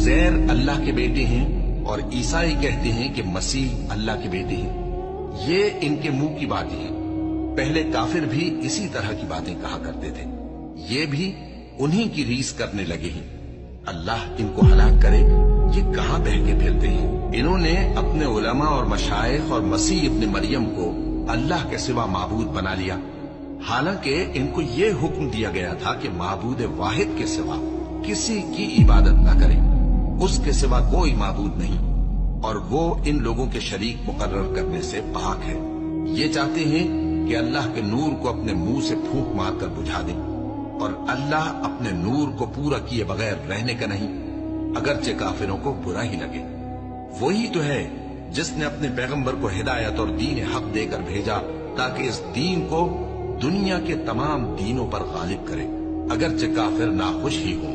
उज़ैर अल्लाह के बेटे हैं और ईसाई कहते हैं कि मसीह अल्लाह के बेटे हैं। ये इनके मुंह की बातें हैं। पहले काफिर भी इसी तरह की बातें कहा करते थे। ये भी उन्हीं की रीस करने लगे हैं। अल्लाह इनको हलाक करे, ये कहां बहके फिरते हैं। इन्होंने अपने उलमा और मशाइख और मसीह इब्न मरियम को अल्लाह के सिवा माबूद बना लिया, हालांकि इनको ये हुक्म दिया गया था कि माबूद वाहिद के सिवा किसी की इबादत न करें, उसके सिवा कोई माबूद नहीं, और वो इन लोगों के शरीक मुकर्रर करने से पाक है। ये चाहते हैं कि अल्लाह के नूर को अपने मुंह से फूंक मारकर बुझा दे, और अल्लाह अपने नूर को पूरा किए बगैर रहने का नहीं, अगरचे काफिरों को बुरा ही लगे। वही तो है जिसने अपने पैगंबर को हिदायत और दीन हक देकर भेजा ताकि इस दीन को दुनिया के तमाम दीनों पर गालिब करे, अगरचे काफिर नाखुश ही हों।